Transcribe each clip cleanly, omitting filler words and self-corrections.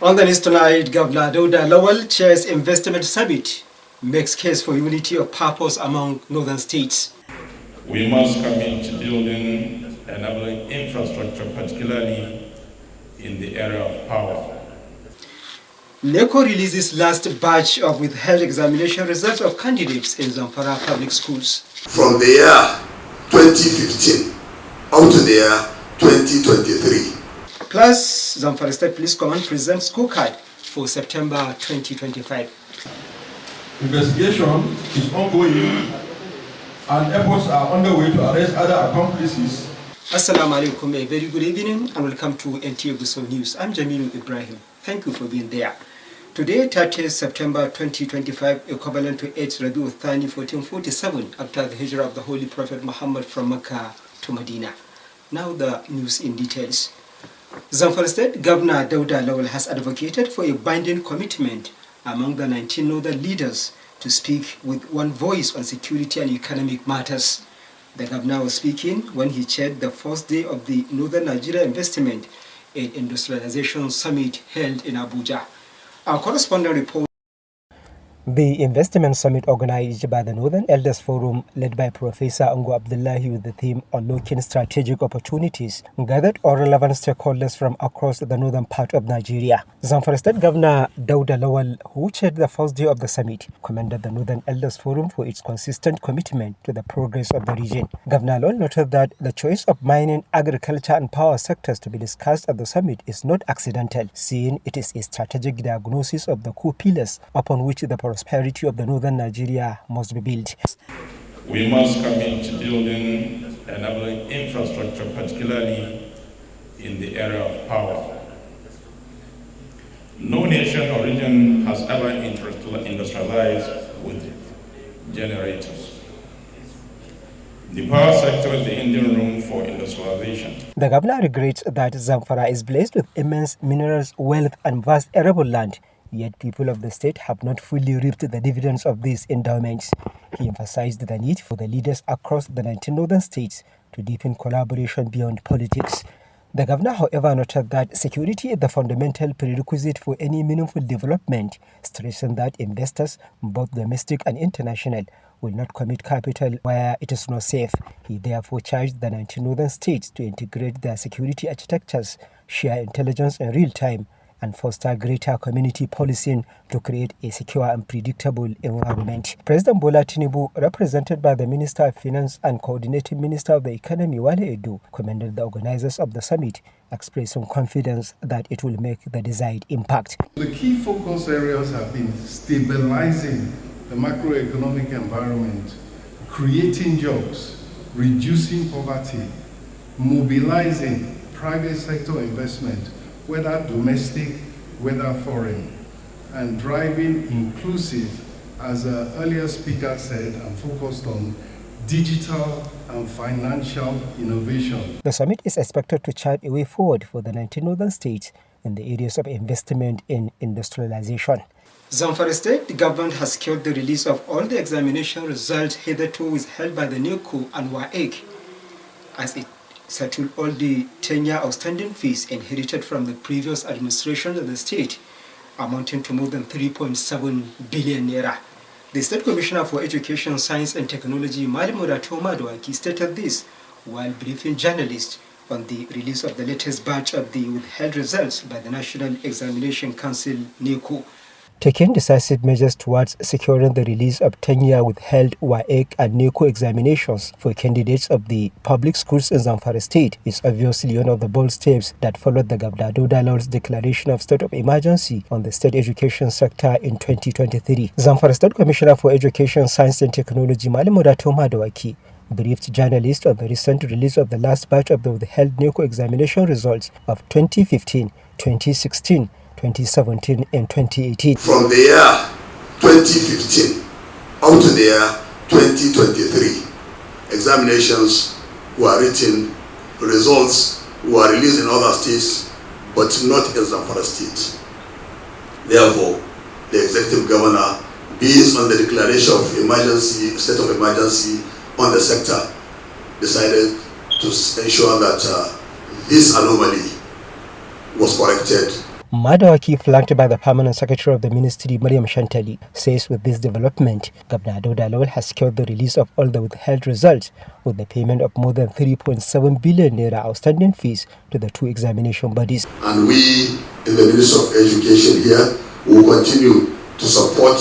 On the news tonight, Governor Dauda Lawal chairs investment summit, makes case for unity of purpose among northern states. We must commit to building enabling infrastructure, particularly in the area of power. NECO releases last batch of withheld examination results of candidates in Zamfara public schools. From the year 2015 up to the year 2023. Plus, Zamfara State Police Command presents scorecard for September 2025. Investigation is ongoing and efforts are underway to arrest other accomplices. Assalamu alaikum, a very good evening and welcome to Nta Gusau News. I'm Jamilu Ibrahim. Thank you for being there. Today, 30th September 2025, equivalent to 8 Rabiul Thani 1447, after the hijrah of the Holy Prophet Muhammad from Mecca to Medina. Now the news in details. Zamfara State Governor Dauda Lawal has advocated for a binding commitment among the 19 northern leaders to speak with one voice on security and economic matters. The governor was speaking when he chaired the first day of the Northern Nigeria Investment and Industrialization Summit held in Abuja. Our correspondent reports. The investment summit organized by the Northern Elders Forum, led by Professor Ngo Abdullahi, with the theme Unlocking Strategic Opportunities, gathered all relevant stakeholders from across the northern part of Nigeria. Zamfara State Governor Dauda Lawal, who chaired the first day of the summit, commended the Northern Elders Forum for its consistent commitment to the progress of the region. Governor Lawal noted that the choice of mining, agriculture and power sectors to be discussed at the summit is not accidental, seeing it is a strategic diagnosis of the core pillars upon which the prosperity of the northern Nigeria must be built. We must commit to building enabling infrastructure, particularly in the area of power. No nation or region has ever industrialized with generators. The power sector is the engine room for industrialization. The governor regrets that Zamfara is blessed with immense minerals, wealth and vast arable land. Yet people of the state have not fully reaped the dividends of these endowments. He emphasized the need for the leaders across the 19 northern states to deepen collaboration beyond politics. The governor, however, noted that security is the fundamental prerequisite for any meaningful development, stressing that investors, both domestic and international, will not commit capital where it is not safe. He therefore charged the 19 northern states to integrate their security architectures, share intelligence in real time, and foster greater community policing to create a secure and predictable environment. President Bola Tinubu, represented by the Minister of Finance and Coordinating Minister of the Economy, Wale Edu, commended the organizers of the summit, expressing confidence that it will make the desired impact. The key focus areas have been stabilizing the macroeconomic environment, creating jobs, reducing poverty, mobilizing private sector investment, whether domestic, whether foreign, and driving inclusive, as an earlier speaker said, and focused on digital and financial innovation. The summit is expected to chart a way forward for the 19 northern states in the areas of investment in industrialization. Zamfara State, the government has secured the release of all the examination results hitherto withheld by the NECO and WAEC, as it settled all the 10-year outstanding fees inherited from the previous administration of the state, amounting to more than 3.7 billion naira. The State Commissioner for Education, Science and Technology, Malimura Tomadwaki, stated this while briefing journalists on the release of the latest batch of the withheld results by the National Examination Council, NECO. Taking decisive measures towards securing the release of 10-year withheld WAEC and NECO examinations for candidates of the public schools in Zamfara State is obviously one of the bold steps that followed the Governor Dauda Lawal's declaration of state of emergency on the state education sector in 2023. Zamfara State Commissioner for Education, Science and Technology, Malimura Tomadwaki, briefed journalists on the recent release of the last batch of the withheld NECO examination results of 2015, 2016, 2017 and 2018. From the year 2015 up to the year 2023, examinations were written, results were released in other states, but not in Zamfara State. Therefore, the executive governor, based on the declaration of emergency, state of emergency on the sector, decided to ensure that this anomaly was corrected. Madawaki, flanked by the Permanent Secretary of the Ministry, Mariam Shantali, says with this development, Governor Dauda Lawal has secured the release of all the withheld results with the payment of more than 3.7 billion naira outstanding fees to the two examination bodies. And we in the Ministry of Education here will continue to support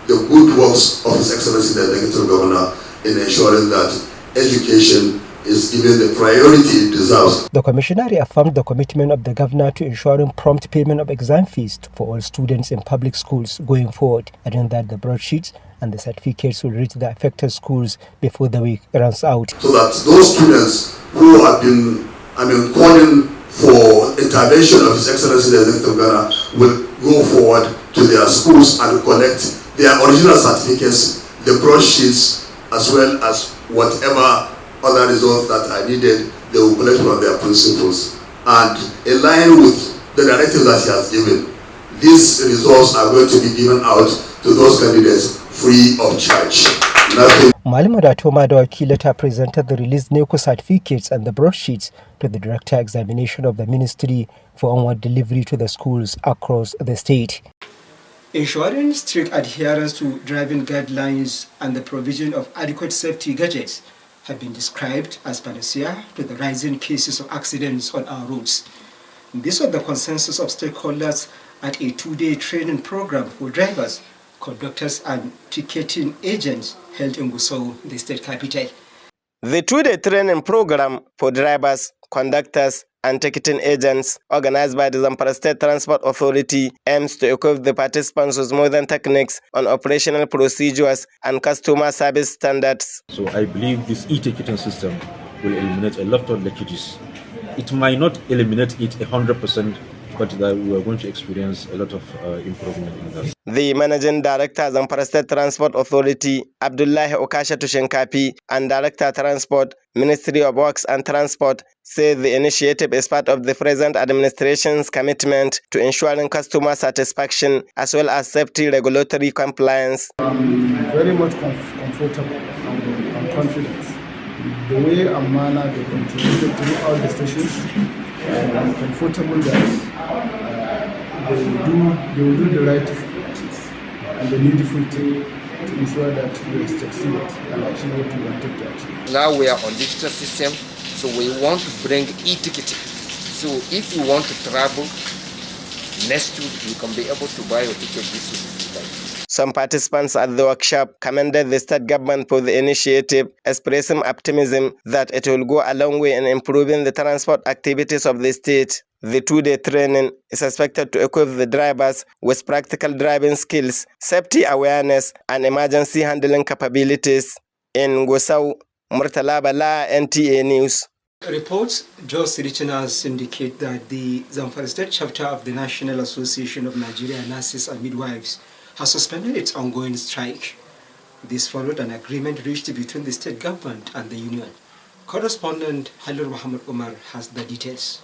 the good works of His Excellency the Executive Governor in ensuring that education is given the priority it deserves. The commissioner reaffirmed the commitment of the governor to ensuring prompt payment of exam fees for all students in public schools going forward, adding that the broadsheets and the certificates will reach the affected schools before the week runs out. So that those students who have been, calling for intervention of His Excellency the Executive Governor will go forward to their schools and collect their original certificates, the broadsheets, as well as whatever other results that are needed, they will collect from their principals. And in line with the directive that he has given, these results are going to be given out to those candidates free of charge. Malim Odatoma Dawaki later presented the released NECO certificates and the broadsheets to the Director Examination of the Ministry for onward delivery to the schools across the state. Ensuring strict adherence to driving guidelines and the provision of adequate safety gadgets have been described as panacea to the rising cases of accidents on our roads. This was the consensus of stakeholders at a two-day training program for drivers, conductors and ticketing agents held in Gusau, the state capital. The two-day training program for drivers, conductors and ticketing agents organized by the Zamfara State Transport Authority aims to equip the participants with modern techniques on operational procedures and customer service standards. So I believe this e-ticketing system will eliminate a lot of leakages. It might not eliminate it 100%, but that we are going to experience a lot of improvement in that. The Managing Director, Zamfara State Transport Authority, Abdullahi Okasha Tushenkapi, and Director Transport, Ministry of Works and Transport, say the initiative is part of the present administration's commitment to ensuring customer satisfaction as well as safety regulatory compliance. I'm very much comfortable and confident. The way and manner they contributed to all the stations, I'm comfortable that they will do the right things and the needful thing to ensure that we succeed and achieve what we wanted to achieve. Now we are on digital system, so we want to bring e-ticketing. So if you want to travel next week, you can be able to buy your ticket this week. Some participants at the workshop commended the state government for the initiative, expressing optimism that it will go a long way in improving the transport activities of the state. The two-day training is expected to equip the drivers with practical driving skills, safety awareness, and emergency handling capabilities. In Gusau, Murtala Bala, NTA News. Reports just reaching us indicate that the Zamfara State chapter of the National Association of Nigeria Nurses and Midwives has suspended its ongoing strike. This followed an agreement reached between the state government and the union. Correspondent Halil Muhammad Umar has the details.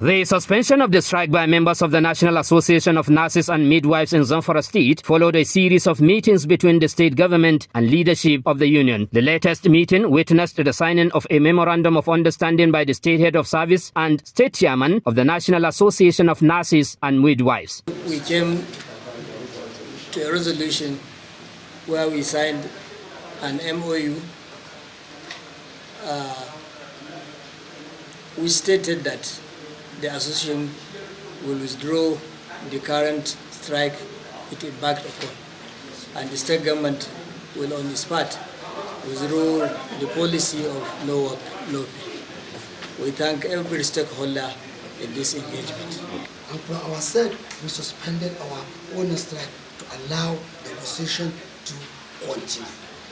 The suspension of the strike by members of the National Association of Nurses and Midwives in Zamfara State followed a series of meetings between the state government and leadership of the union. The latest meeting witnessed the signing of a memorandum of understanding by the state head of service and state chairman of the National Association of Nurses and Midwives. We came to a resolution where we signed an MOU. We stated that the association will withdraw the current strike it embarked upon, and the state government will on the spot withdraw the policy of no work, no pay. We thank every stakeholder in this engagement. And for our side, we suspended our own strike to allow the negotiation to continue.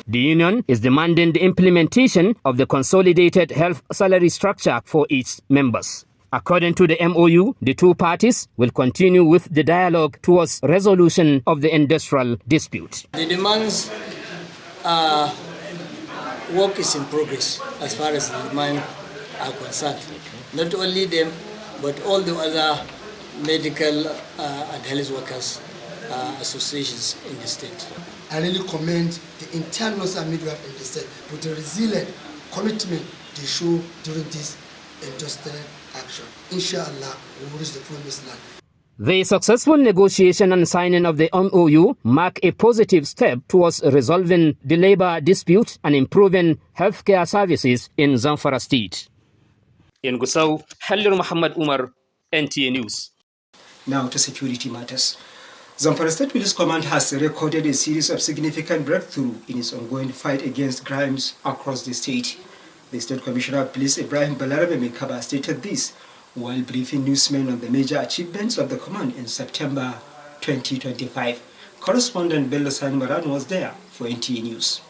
The union is demanding the implementation of the consolidated health salary structure for its members. According to the MOU, the two parties will continue with the dialogue towards resolution of the industrial dispute. The demands work is in progress as far as the demands are concerned. Not only them, but all the other medical and health workers associations in the state. I really commend the internal nurse and midwife in the state for the resilient commitment they show during this industrial action. Inshallah, we will reach the promised land. The successful negotiation and signing of the MOU mark a positive step towards resolving the labor dispute and improving healthcare services in Zamfara State. In Gusau, Halil Muhammad Umar, NTA News. Now to security matters. Zamfara State Police Command has recorded a series of significant breakthroughs in its ongoing fight against crimes across the state. The State Commissioner of Police Ibrahim Balarabe stated this while briefing newsmen on the major achievements of the command in September 2025. Correspondent Bello Sani Maran was there for NTA News.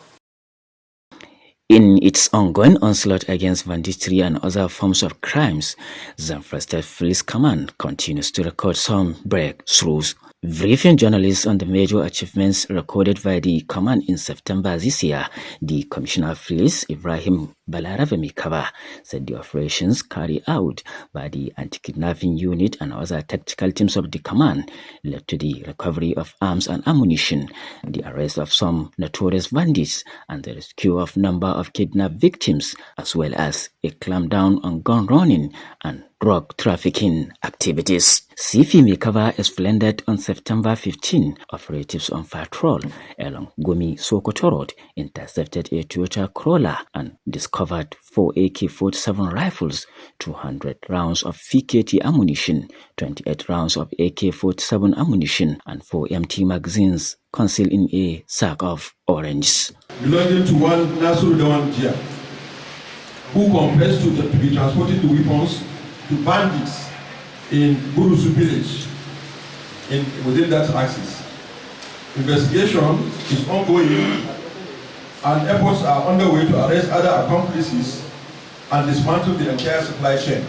In its ongoing onslaught against banditry and other forms of crimes, Zamfara State Police Command continues to record some breakthroughs. Briefing journalists on the major achievements recorded by the command in September this year, the Commissioner of Police, Ibrahim Balarabe said the operations carried out by the anti-kidnapping unit and other tactical teams of the command led to the recovery of arms and ammunition, the arrest of some notorious bandits, and the rescue of a number of kidnapped victims, as well as a clampdown on gun running and drug trafficking activities. CP Mekava explained on September 15, operatives on patrol along Gumi-Sokoto Road intercepted a Toyota Corolla and discovered 4 AK-47 rifles, 200 rounds of PKT ammunition, 28 rounds of AK-47 ammunition, and 4 empty magazines concealed in a sack of oranges. Belonging to one Nasur Dawan Jia, who confessed to be transporting the weapons to bandits in Burusu village within that axis. Investigation is ongoing and efforts are underway to arrest other accomplices and dismantle the entire supply chain.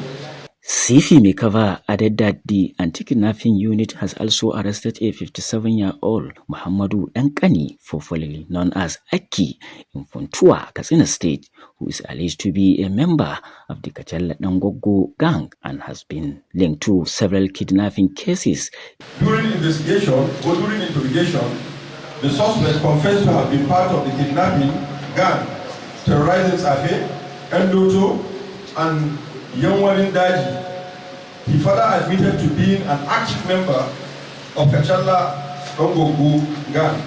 CP Mekava added that the anti-kidnapping unit has also arrested a 57-year-old Muhammadu Dankani, formerly known as Aki, in Funtua, Katsina State, who is alleged to be a member of the Kachala Dangogo gang and has been linked to several kidnapping cases. During investigation or during interrogation, the suspect confessed to have been part of the kidnapping gang terrorizing Safe, Endoto, and Yonwarin Daji. He further admitted to being an active member of Kachala Dangogo gang.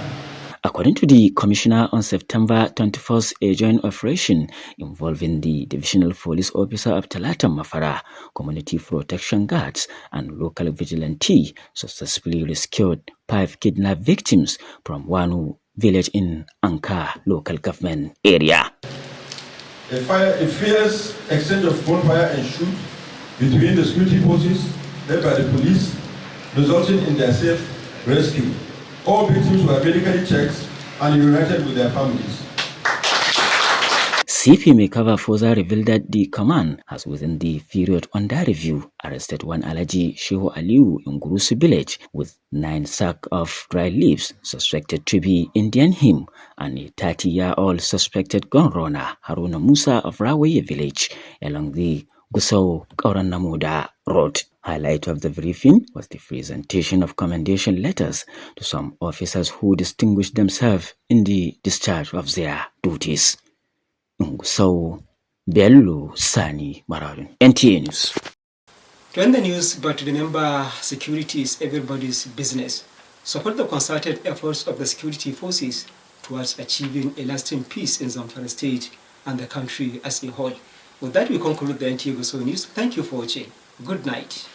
According to the Commissioner, on September 21st, a joint operation involving the Divisional Police Officer of Talata Mafara, Community Protection Guards, and local vigilante successfully rescued 5 kidnapped victims from Wanu village in Anka local government area. A fierce exchange of gunfire ensued between the security forces led by the police, resulting in their safe rescue. All victims were medically checked and reunited with their families. CP Mekava further revealed that the command has, within the period under review, arrested one Alaji Shehu Aliu in Gurusu village with 9 sacks of dry leaves suspected to be Indian hymn and a 30-year-old suspected gun runner Haruna Musa of Rawaye village along the Gusau-NG road. Highlight of the briefing was the presentation of commendation letters to some officers who distinguished themselves in the discharge of their duties. Gusau, Bello Sani Maradun, NTA News. To end the news, but remember, security is everybody's business. Support the concerted efforts of the security forces towards achieving a lasting peace in Zamfara State and the country as a whole. With that, we conclude the Nta Gusau News. Thank you for watching. Good night.